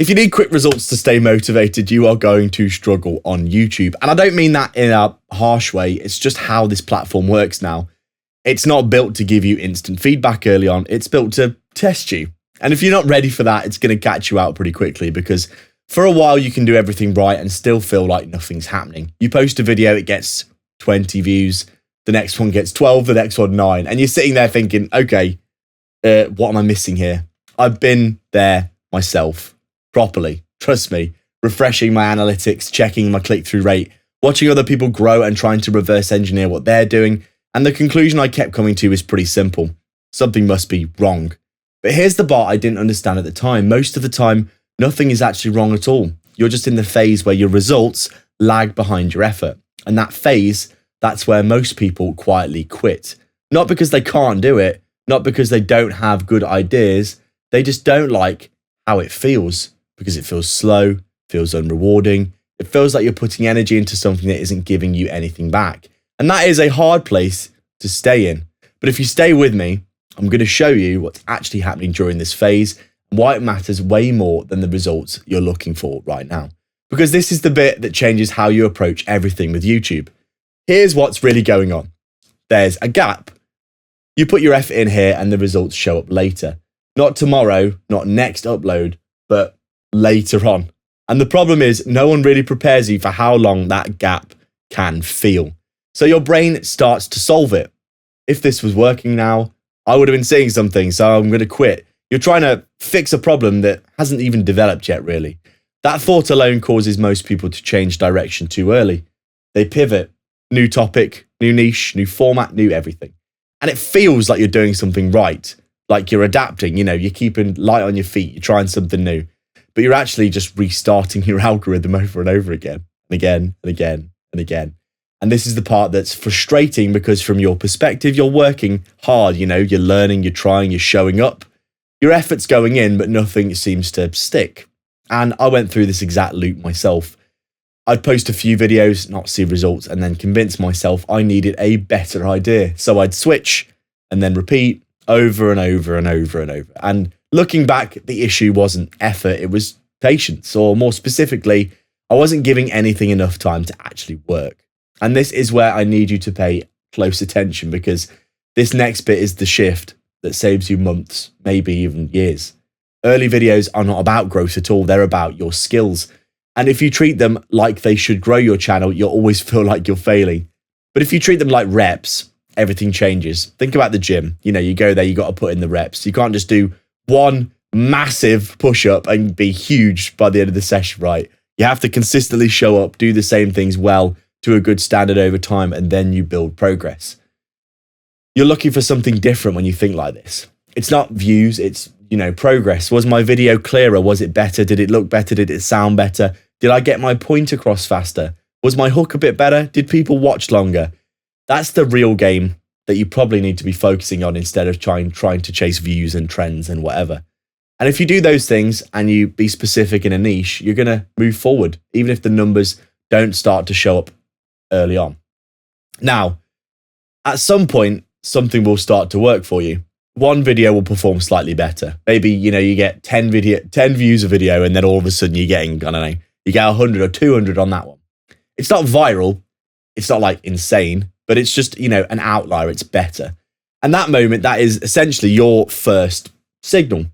If you need quick results to stay motivated, you are going to struggle on YouTube. And I don't mean that in a harsh way. It's just how this platform works now. It's not built to give you instant feedback early on. It's built to test you. And if you're not ready for that, it's going to catch you out pretty quickly, because for a while you can do everything right and still feel like nothing's happening. You post a video, it gets 20 views. The next one gets 12, the next one 9. And you're sitting there thinking, okay, what am I missing here? I've been there myself. Properly, trust me, refreshing my analytics, checking my click-through rate, watching other people grow and trying to reverse engineer what they're doing. And the conclusion I kept coming to is pretty simple. Something must be wrong. But here's the part I didn't understand at the time. Most of the time, nothing is actually wrong at all. You're just in the phase where your results lag behind your effort. And that phase, that's where most people quietly quit. Not because they can't do it, not because they don't have good ideas. They just don't like how it feels. Because it feels slow, feels unrewarding. It feels like you're putting energy into something that isn't giving you anything back. And that is a hard place to stay in. But if you stay with me, I'm going to show you what's actually happening during this phase and why it matters way more than the results you're looking for right now. Because this is the bit that changes how you approach everything with YouTube. Here's what's really going on. There's a gap. You put your effort in here and the results show up later. Not tomorrow, not next upload, but later on. And the problem is no one really prepares you for how long that gap can feel. So your brain starts to solve it. If this was working now, I would have been seeing something, so I'm going to quit. You're trying to fix a problem that hasn't even developed yet, really. That thought alone causes most people to change direction too early. They pivot. New topic, new niche, new format, new everything. And it feels like you're doing something right. Like you're adapting, you're keeping light on your feet, you're trying something new. But you're actually just restarting your algorithm over and over again, and again, and again, and again. And this is the part that's frustrating, because from your perspective, you're working hard, you're learning, you're trying, you're showing up. Your effort's going in, but nothing seems to stick. And I went through this exact loop myself. I'd post a few videos, not see results, and then convince myself I needed a better idea. So I'd switch and then repeat over and over and over and over. And looking back, the issue wasn't effort, it was patience, or more specifically, I wasn't giving anything enough time to actually work. And this is where I need you to pay close attention, because this next bit is the shift that saves you months, maybe even years. Early videos are not about growth at all, they're about your skills. And if you treat them like they should grow your channel, you'll always feel like you're failing. But if you treat them like reps, everything changes. Think about the gym. You go there, you got to put in the reps. You can't just do one massive push-up and be huge by the end of the session, right? You have to consistently show up, do the same things well to a good standard over time, and then you build progress. You're looking for something different when you think like this. It's not views, it's, progress. Was my video clearer? Was it better? Did it look better? Did it sound better? Did I get my point across faster? Was my hook a bit better? Did people watch longer? That's the real game that you probably need to be focusing on, instead of trying to chase views and trends and whatever. And if you do those things and you be specific in a niche, you're going to move forward, even if the numbers don't start to show up early on. Now, at some point, something will start to work for you. One video will perform slightly better. Maybe, you get 10 views a video, and then all of a sudden you're getting, you get 100 or 200 on that one. It's not viral. It's not like insane, but it's just, an outlier. It's better. And that moment, that is essentially your first signal.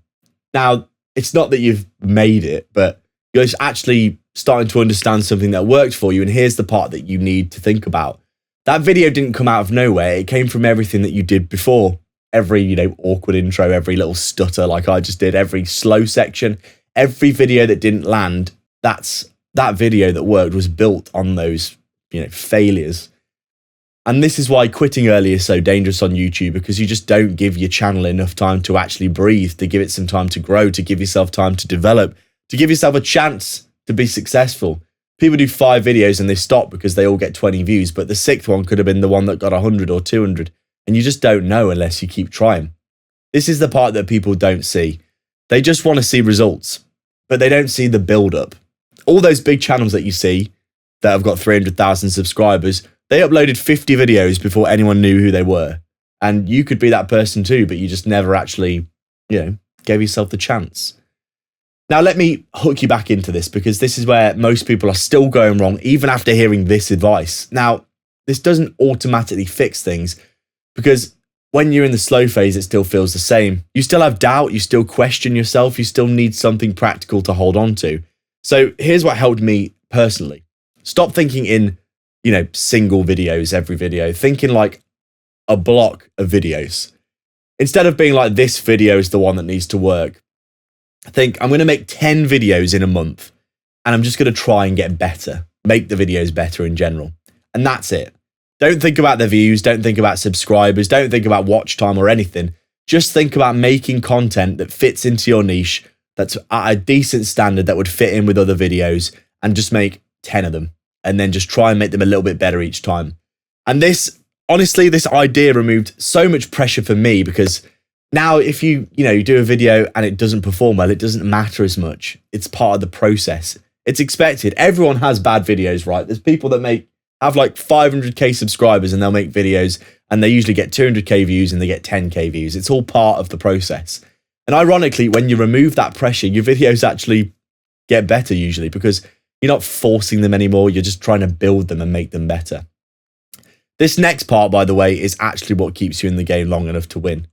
Now, it's not that you've made it, but you're actually starting to understand something that worked for you. And here's the part that you need to think about. That video didn't come out of nowhere. It came from everything that you did before. Every, awkward intro, every little stutter like I just did, every slow section, every video that didn't land, that video that worked was built on those, failures. And this is why quitting early is so dangerous on YouTube, because you just don't give your channel enough time to actually breathe, to give it some time to grow, to give yourself time to develop, to give yourself a chance to be successful. People do 5 videos and they stop because they all get 20 views, but the 6th one could have been the one that got 100 or 200. And you just don't know unless you keep trying. This is the part that people don't see. They just want to see results, but they don't see the build-up. All those big channels that you see that have got 300,000 subscribers, they uploaded 50 videos before anyone knew who they were. And you could be that person too, but you just never actually, gave yourself the chance. Now, let me hook you back into this because this is where most people are still going wrong, even after hearing this advice. Now, this doesn't automatically fix things because when you're in the slow phase, it still feels the same. You still have doubt, you still question yourself, you still need something practical to hold on to. So here's what helped me personally. Stop thinking in, single videos, every video. Thinking like a block of videos. Instead of being like, this video is the one that needs to work, think I'm going to make 10 videos in a month and I'm just going to try and get better, make the videos better in general. And that's it. Don't think about the views, don't think about subscribers, don't think about watch time or anything. Just think about making content that fits into your niche, that's at a decent standard that would fit in with other videos, and just make 10 of them. And then just try and make them a little bit better each time. And this, honestly, this idea removed so much pressure for me because now if you do a video and it doesn't perform well, it doesn't matter as much. It's part of the process. It's expected. Everyone has bad videos, right? There's people that have like 500k subscribers and they'll make videos and they usually get 200k views and they get 10k views. It's all part of the process. And ironically, when you remove that pressure, your videos actually get better usually because you're not forcing them anymore. You're just trying to build them and make them better. This next part, by the way, is actually what keeps you in the game long enough to win.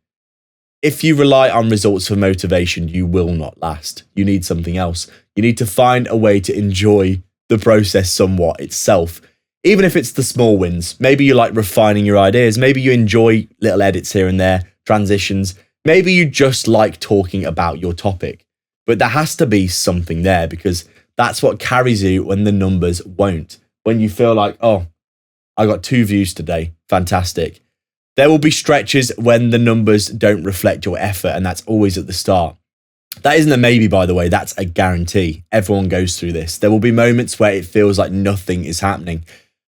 If you rely on results for motivation, you will not last. You need something else. You need to find a way to enjoy the process somewhat itself. Even if it's the small wins, maybe you like refining your ideas. Maybe you enjoy little edits here and there, transitions. Maybe you just like talking about your topic. But there has to be something there because that's what carries you when the numbers won't. When you feel like, oh, I got 2 views today. Fantastic. There will be stretches when the numbers don't reflect your effort, and that's always at the start. That isn't a maybe, by the way. That's a guarantee. Everyone goes through this. There will be moments where it feels like nothing is happening.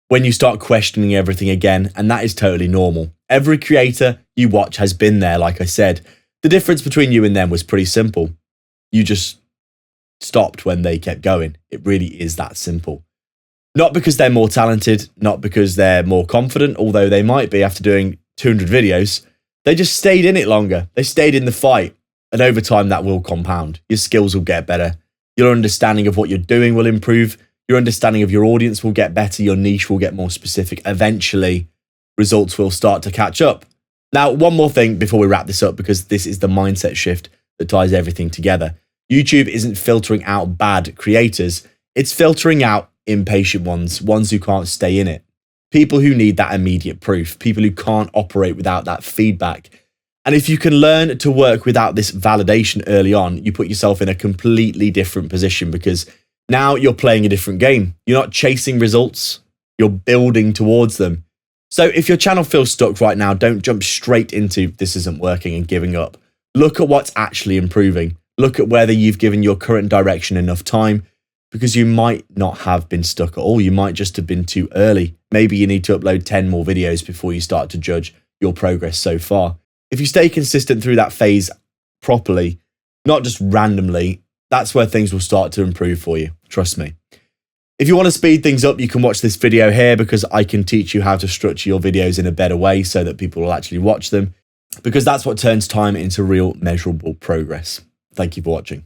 When you start questioning everything again, and that is totally normal. Every creator you watch has been there, like I said. The difference between you and them was pretty simple. You just stopped when they kept going. It really is that simple. Not because they're more talented, not because they're more confident, although they might be after doing 200 videos. They just stayed in it longer. They stayed in the fight. And over time, that will compound. Your skills will get better. Your understanding of what you're doing will improve. Your understanding of your audience will get better. Your niche will get more specific. Eventually, results will start to catch up. Now, one more thing before we wrap this up, because this is the mindset shift that ties everything together. YouTube isn't filtering out bad creators. It's filtering out impatient ones who can't stay in it. People who need that immediate proof. People who can't operate without that feedback. And if you can learn to work without this validation early on, you put yourself in a completely different position because now you're playing a different game. You're not chasing results, you're building towards them. So if your channel feels stuck right now, don't jump straight into this isn't working and giving up. Look at what's actually improving. Look at whether you've given your current direction enough time because you might not have been stuck at all. You might just have been too early. Maybe you need to upload 10 more videos before you start to judge your progress so far. If you stay consistent through that phase properly, not just randomly, that's where things will start to improve for you. Trust me. If you want to speed things up, you can watch this video here because I can teach you how to structure your videos in a better way so that people will actually watch them, because that's what turns time into real measurable progress. Thank you for watching.